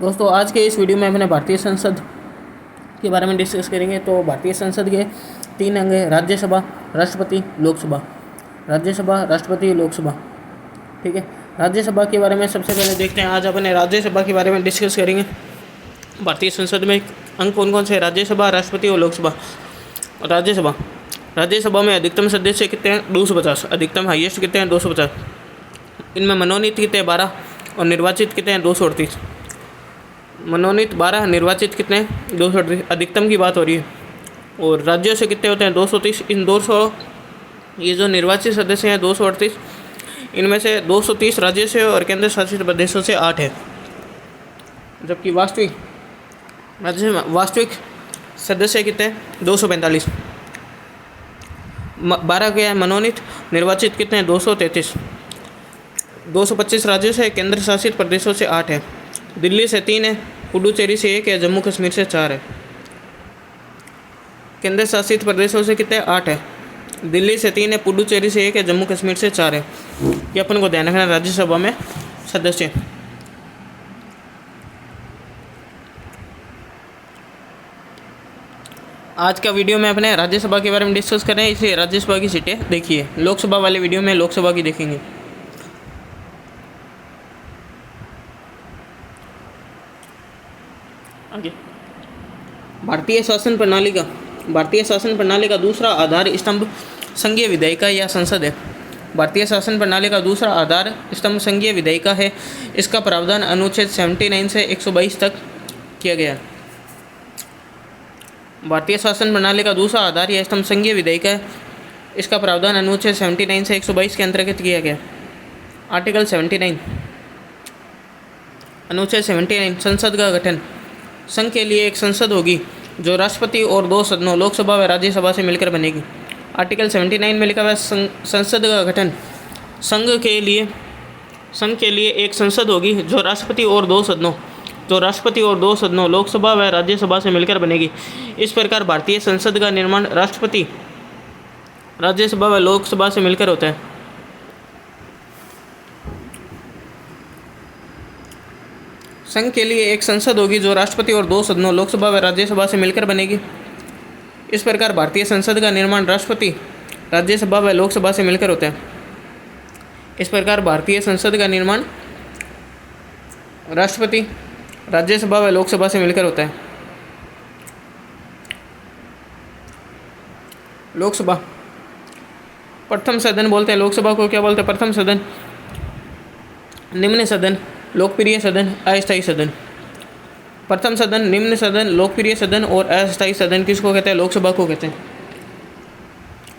दोस्तों आज के इस वीडियो में अपने भारतीय संसद के बारे में डिस्कस करेंगे। तो भारतीय संसद के 3 अंग हैं: राज्यसभा, राष्ट्रपति, लोकसभा। राज्यसभा, राष्ट्रपति, लोकसभा। ठीक है, राज्यसभा के बारे में सबसे पहले देखते हैं। आज अपने राज्यसभा के बारे में डिस्कस करेंगे। भारतीय संसद में अंग कौन कौन से हैं? राज्यसभा, राष्ट्रपति और लोकसभा। राज्यसभा में अधिकतम सदस्य कितने हैं? 250। अधिकतम हाईएस्ट कितने हैं? 250। इनमें मनोनीत कितने हैं? 12 और निर्वाचित कितने हैं? 238। मनोनीत 12, निर्वाचित कितने हैं? 238। अधिकतम की बात हो रही है। और राज्यों से कितने होते हैं? 230। इन 200 ये जो निर्वाचित सदस्य हैं 238, इनमें से 230 राज्यों से और केंद्र शासित प्रदेशों से 8 है। जबकि वास्तविक सदस्य कितने हैं? 245। 12 क्या है? मनोनीत। निर्वाचित कितने हैं? 233। 225 राज्यों से, केंद्र शासित प्रदेशों से 8 है। दिल्ली से 3 है, पुडुचेरी से 1 है, जम्मू कश्मीर से 4 है। केंद्र शासित प्रदेशों से कितने? 8 है। दिल्ली से 3 है, पुडुचेरी से 1 है, जम्मू कश्मीर से 4 है। ये अपन को ध्यान रखना राज्यसभा में सदस्य। आज का वीडियो में अपने राज्यसभा के बारे में डिस्कस कर रहे हैं, इसलिए राज्यसभा की सीटें देखिए। लोकसभा वाले वीडियो में लोकसभा की देखेंगे। आगे भारतीय शासन प्रणाली का दूसरा आधार स्तंभ संघीय विधायिका या संसद है। भारतीय शासन प्रणाली का दूसरा आधार स्तंभ संघीय विधायिका है। इसका प्रावधान अनुच्छेद 79 से 122 तक किया गया। भारतीय शासन प्रणाली का दूसरा आधार या स्तंभ संघीय विधायिका है। इसका प्रावधान अनुच्छेद 79 से 122 के अंतर्गत किया गया। आर्टिकल 79, अनुच्छेद 79, संसद का गठन। संघ के लिए एक संसद होगी जो राष्ट्रपति और 2 सदनों लोकसभा व राज्यसभा से मिलकर बनेगी। आर्टिकल 79 में लिखा हुआ है संसद का गठन। संघ के लिए एक संसद होगी जो राष्ट्रपति और 2 सदनों लोकसभा व राज्यसभा से मिलकर बनेगी। इस प्रकार भारतीय संसद का निर्माण राष्ट्रपति, राज्यसभा व लोकसभा से मिलकर होता है। संघ के लिए एक संसद होगी जो राष्ट्रपति और 2 सदनों लोकसभा व राज्यसभा से मिलकर बनेगी। इस प्रकार भारतीय संसद का निर्माण राष्ट्रपति, राज्यसभा व लोकसभा से मिलकर होता है। इस प्रकार भारतीय संसद का निर्माण राष्ट्रपति, राज्यसभा व लोकसभा से मिलकर होता है। लोकसभा प्रथम सदन बोलते हैं। लोकसभा को क्या बोलते हैं? प्रथम सदन, निम्न सदन, लोकप्रिय सदन, अस्थायी सदन। प्रथम सदन, निम्न सदन, लोकप्रिय सदन और अस्थायी सदन किसको कहते हैं? लोकसभा को कहते हैं।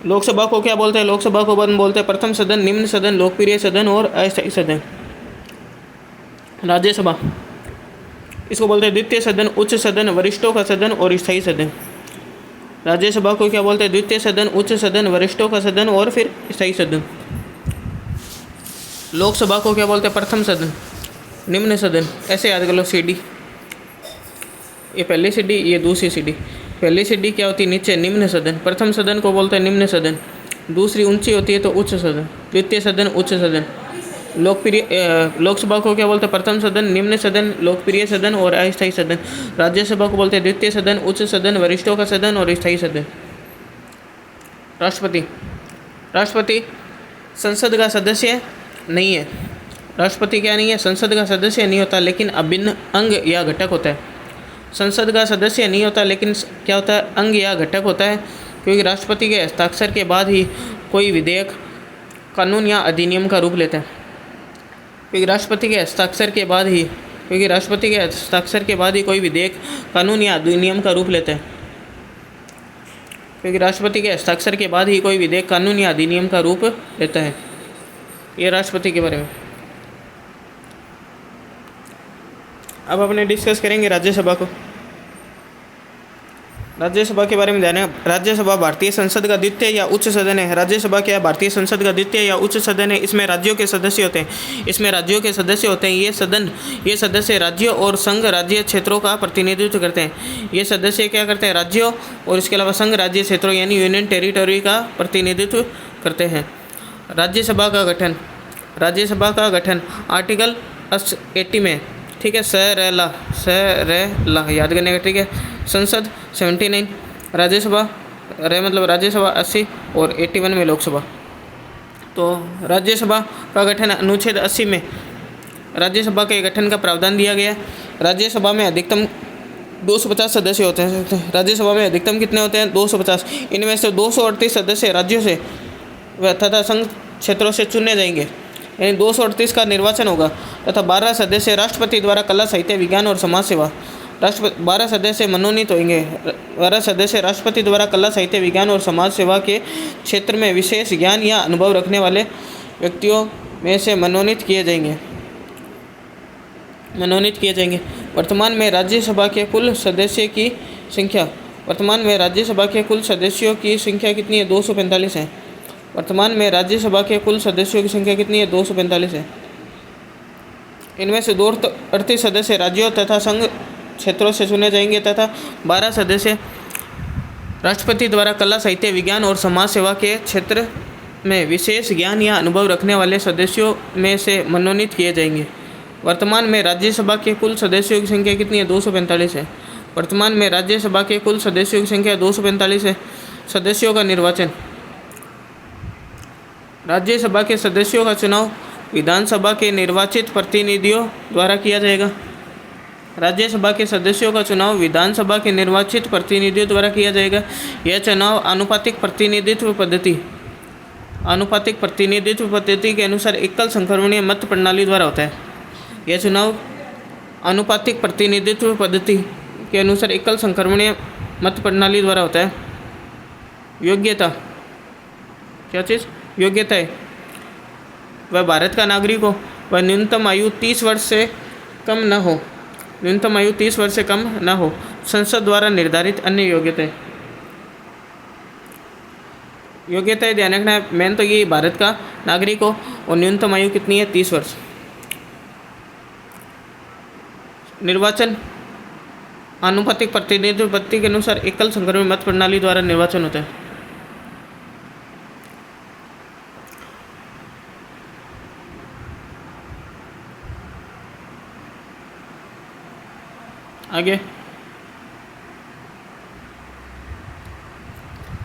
लोकसभा को क्या बोलते हैं? लोकसभा को बोलते हैं प्रथम सदन, निम्न सदन, लोकप्रिय सदन और अस्थायी सदन। राज्यसभा इसको बोलते हैं द्वितीय सदन, उच्च सदन, वरिष्ठों का सदन और स्थायी सदन। राज्यसभा को क्या बोलते हैं? द्वितीय सदन, उच्च सदन, वरिष्ठों का सदन और फिर स्थायी सदन। लोकसभा को क्या बोलते हैं? प्रथम सदन, निम्न सदन। ऐसे याद कर लो, सीडी, ये पहली सीडी, ये दूसरी सीडी। पहली सीडी क्या होती है? नीचे, निम्न सदन। प्रथम सदन को बोलते हैं निम्न सदन। दूसरी ऊंची होती है तो उच्च सदन। द्वितीय सदन, उच्च सदन। लोकसभा को क्या बोलते हैं? प्रथम सदन, निम्न सदन, लोकप्रिय सदन और अस्थायी सदन। राज्यसभा को बोलते हैं द्वितीय सदन, उच्च सदन, वरिष्ठों का सदन और स्थायी सदन। राष्ट्रपति संसद का सदस्य नहीं है। राष्ट्रपति क्या नहीं है? संसद का सदस्य नहीं होता, लेकिन अभिन्न अंग या घटक होता है। संसद का सदस्य नहीं होता, लेकिन क्या होता है? अंग या घटक होता है, क्योंकि राष्ट्रपति के हस्ताक्षर के बाद ही कोई विधेयक, कानून या अधिनियम का रूप लेता है। क्योंकि राष्ट्रपति के हस्ताक्षर के बाद ही कोई विधेयक, कानून या अधिनियम का रूप लेता है। क्योंकि राष्ट्रपति के हस्ताक्षर के बाद ही कोई विधेयक, कानून या अधिनियम का रूप लेता है। ये राष्ट्रपति के बारे में। अब अपने डिस्कस करेंगे राज्यसभा को। राज्यसभा के बारे में जानें। राज्यसभा भारतीय संसद का द्वितीय या उच्च सदन है। राज्यसभा क्या है? भारतीय संसद का द्वितीय या उच्च सदन है। इसमें राज्यों के सदस्य होते हैं। ये सदस्य राज्यों और संघ राज्य क्षेत्रों का प्रतिनिधित्व करते हैं। ये सदस्य क्या करते हैं? राज्यों और इसके अलावा संघ राज्य क्षेत्रों यानी यूनियन टेरिटरी का प्रतिनिधित्व करते हैं। राज्यसभा का गठन आर्टिकल 80 में ठीक है, स र ला याद करने का। ठीक है, संसद 79, राज्यसभा मतलब राज्यसभा 80 और 81 में लोकसभा। तो राज्यसभा का गठन अनुच्छेद 80 में राज्यसभा के गठन का प्रावधान दिया गया। राज्यसभा में अधिकतम 250 सदस्य होते हैं। राज्यसभा में अधिकतम कितने होते हैं? 250। इनमें से 238 सदस्य राज्यों से तथा संघ क्षेत्रों से चुने जाएंगे, यानी 238 का निर्वाचन होगा। तथा 12 सदस्य राष्ट्रपति द्वारा कला, साहित्य, विज्ञान और समाज सेवा, 12 सदस्य मनोनीत होंगे। 12 सदस्य राष्ट्रपति द्वारा कला, साहित्य, विज्ञान और समाज सेवा के क्षेत्र में विशेष ज्ञान या अनुभव रखने वाले व्यक्तियों में से मनोनीत किए जाएंगे। वर्तमान में राज्यसभा के कुल सदस्य की संख्या कितनी है? 245 है। वर्तमान में राज्यसभा के कुल सदस्यों की संख्या कितनी है? 245 है। इनमें से 238 सदस्य राज्यों तथा संघ क्षेत्रों से चुने जाएंगे तथा 12 सदस्य राष्ट्रपति द्वारा कला, साहित्य, विज्ञान और समाज सेवा के क्षेत्र में विशेष ज्ञान या अनुभव रखने वाले सदस्यों में से मनोनीत किए जाएंगे। वर्तमान में राज्यसभा के कुल सदस्यों की संख्या कितनी है? 245 है। वर्तमान में राज्यसभा के कुल सदस्यों की संख्या 245 है। सदस्यों का निर्वाचन। राज्यसभा के सदस्यों का चुनाव विधानसभा के निर्वाचित प्रतिनिधियों द्वारा किया जाएगा। राज्यसभा के सदस्यों का चुनाव विधानसभा के निर्वाचित प्रतिनिधियों द्वारा किया जाएगा। यह चुनाव आनुपातिक प्रतिनिधित्व पद्धति के अनुसार एकल संक्रमणीय मत प्रणाली द्वारा होता है। यह चुनाव आनुपातिक प्रतिनिधित्व पद्धति के अनुसार एकल संक्रमणीय मत प्रणाली द्वारा होता है। योग्यता, क्या चीज़? योग्यता है वह भारत का नागरिक हो, वह न्यूनतम आयु 30 वर्ष से कम न हो। संसद द्वारा निर्धारित अन्य योग्यताएं ध्यान रखना है। मेन तो ये भारत का नागरिक हो और न्यूनतम आयु कितनी है? 30 वर्ष। निर्वाचन आनुपातिक प्रतिनिधित्व पद्धति के अनुसार एकल संक्रमण मत प्रणाली द्वारा निर्वाचन होता है। आगे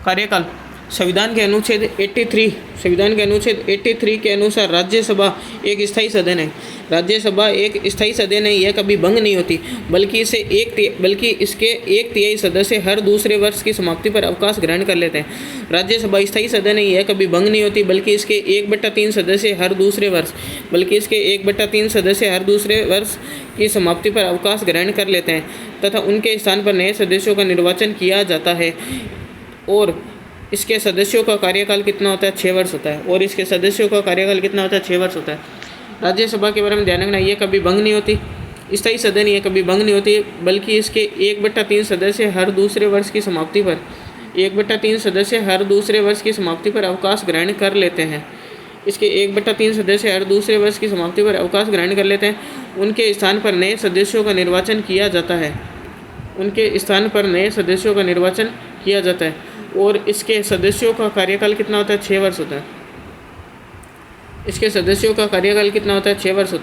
कार्यकाल। संविधान के अनुच्छेद 83 के अनुसार राज्यसभा एक स्थायी सदन है। राज्यसभा एक स्थायी सदन है। यह कभी भंग नहीं होती, बल्कि इसके एक तिहाई सदस्य हर दूसरे वर्ष की समाप्ति पर अवकाश ग्रहण कर लेते हैं। राज्यसभा स्थायी सदन है। यह कभी भंग नहीं होती, बल्कि इसके 1/3 सदस्य हर दूसरे वर्ष की समाप्ति पर अवकाश ग्रहण कर लेते हैं तथा उनके स्थान पर नए सदस्यों का निर्वाचन किया जाता है। और इसके सदस्यों का कार्यकाल कितना होता है? 6 वर्ष होता है। राज्यसभा के बारे में ध्यान रखना, ये कभी भंग नहीं होती। स्थायी सदन ये कभी भंग नहीं होती, बल्कि इसके 1/3 सदस्य हर दूसरे वर्ष की समाप्ति पर अवकाश ग्रहण कर लेते हैं। इसके 1/3 सदस्य हर दूसरे वर्ष की समाप्ति पर अवकाश ग्रहण कर लेते हैं। उनके स्थान पर नए सदस्यों का निर्वाचन किया जाता है। और इसके सदस्यों का कार्यकाल कितना होता है? 6 वर्ष होता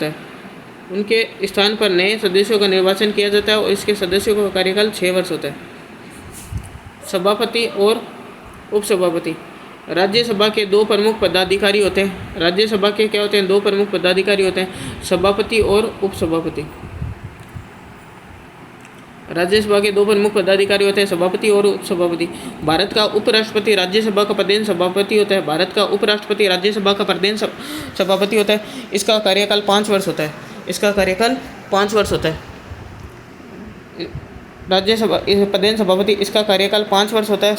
है। उनके स्थान पर नए सदस्यों का निर्वाचन किया जाता है और इसके सदस्यों का कार्यकाल 6 वर्ष होता है। सभापति और उपसभापति। राज्यसभा के 2 प्रमुख पदाधिकारी होते हैं। राज्यसभा के क्या होते हैं? 2 प्रमुख पदाधिकारी होते हैं, सभापति और उपसभापति। राज्यसभा के 2 प्रमुख पदाधिकारी होते हैं, सभापति और उपसभापति। भारत का उपराष्ट्रपति राज्यसभा का प्रधान सभापति होता है। इसका कार्यकाल 5 वर्ष होता है। राज्यसभा प्रधान सभापति, इसका कार्यकाल 5 वर्ष होता है।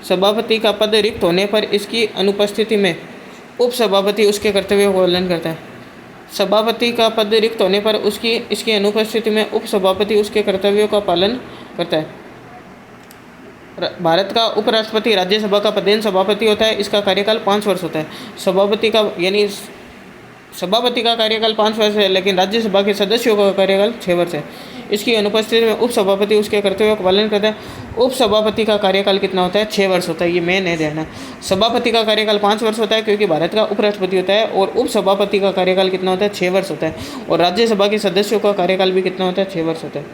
सभापति का पद रिक्त होने पर इसकी अनुपस्थिति में उपसभापति उसके कर्तव्यों का पालन करता है। सभापति का पद रिक्त होने पर इसकी अनुपस्थिति में उपसभापति उसके कर्तव्यों का पालन करता है। भारत का उपराष्ट्रपति राज्यसभा का प्रधान सभापति होता है। इसका कार्यकाल 5 वर्ष होता है। सभापति का कार्यकाल 5 वर्ष है, लेकिन राज्यसभा के सदस्यों का कार्यकाल 6 वर्ष है। इसकी अनुपस्थिति में उपसभापति उसके कर्तव्यों का पालन करता है। उपसभापति का कार्यकाल कितना होता है? 6 वर्ष होता है। ये मेन है ध्यान। सभापति का कार्यकाल 5 वर्ष होता है क्योंकि भारत का उपराष्ट्रपति होता है, और उपसभापति का कार्यकाल कितना होता है? 6 वर्ष होता है। और राज्यसभा के सदस्यों का कार्यकाल भी कितना होता है? 6 वर्ष होता है।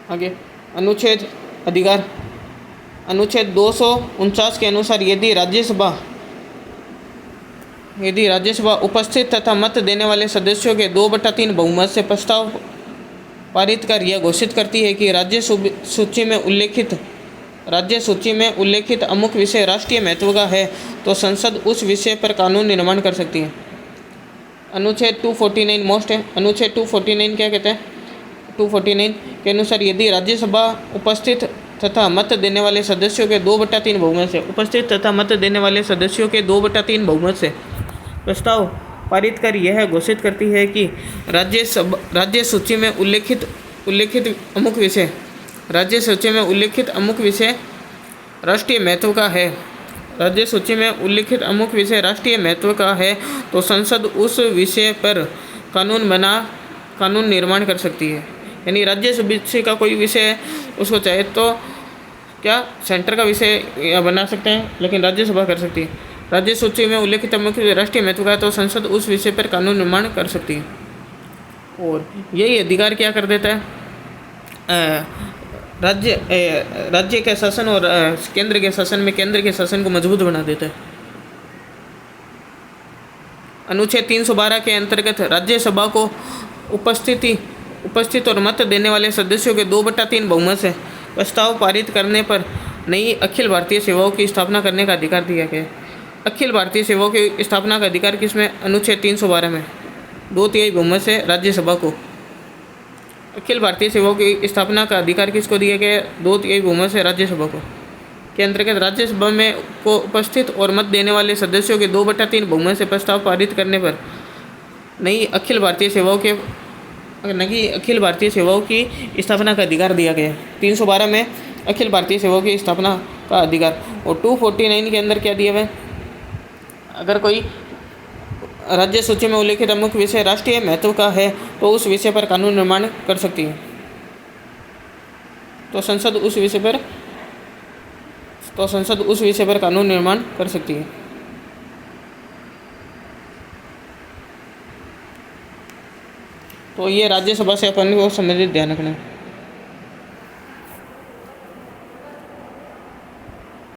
आगे अनुच्छेद अधिकार, अनुच्छेद 249 के अनुसार यदि राज्यसभा उपस्थित तथा मत देने वाले सदस्यों के 2/3 बहुमत से प्रस्ताव पारित कर यह घोषित करती है कि राज्य सूची में उल्लेखित अमुक विषय राष्ट्रीय महत्व का है, तो संसद उस विषय पर कानून निर्माण कर सकती है। अनुच्छेद 249 मोस्ट है। अनुच्छेद 249 क्या कहते हैं? 249 के अनुसार यदि राज्यसभा उपस्थित तथा मत देने वाले सदस्यों के 2/3 बहुमत से बहुमत से प्रस्ताव पारित कर यह घोषित करती है कि राज्य सूची में उल्लेखित अमुक विषय राष्ट्रीय महत्व का है, राज्य सूची में उल्लेखित अमुक विषय राष्ट्रीय महत्व का है, तो संसद उस विषय पर कानून निर्माण कर सकती है। यानी राज्य सूची का कोई विषय है, उसको चाहे तो क्या सेंटर का विषय बना सकते हैं, लेकिन राज्यसभा कर सकती है। राज्य सूची में उल्लेखित अमुक राष्ट्रीय महत्व का है, तो संसद उस विषय पर कानून निर्माण कर सकती है। और यही अधिकार क्या कर देता है? राज्य के शासन और केंद्र के शासन में केंद्र के शासन को मजबूत बना देता है। अनुच्छेद 312 के अंतर्गत राज्यसभा को उपस्थित और मत देने वाले सदस्यों के 2/3 बहुमत से प्रस्ताव पारित करने पर नई अखिल भारतीय सेवाओं की स्थापना करने का अधिकार दिया गया है। अखिल भारतीय सेवाओं की स्थापना का अधिकार किसमें? अनुच्छेद 312 में 2/3 बहुमत से राज्यसभा को। अखिल भारतीय सेवाओं की स्थापना का अधिकार किसको दिया गया? 2/3 बहुमत से राज्यसभा को। के अंतर्गत राज्यसभा में को उपस्थित और मत देने वाले सदस्यों के 2/3 बहुमत से प्रस्ताव पारित करने पर नई अखिल भारतीय सेवाओं की स्थापना का अधिकार दिया गया है। 312 में अखिल भारतीय सेवाओं की स्थापना का अधिकार। और 249 के अंदर क्या दिया हुआ है? अगर कोई राज्य सूची में उल्लेखित अमुक विषय राष्ट्रीय महत्व का है, तो उस विषय पर कानून निर्माण कर सकती है। तो संसद उस विषय पर कानून निर्माण कर सकती है। तो ये राज्यसभा से अपन को संबंधित ध्यान रखना है।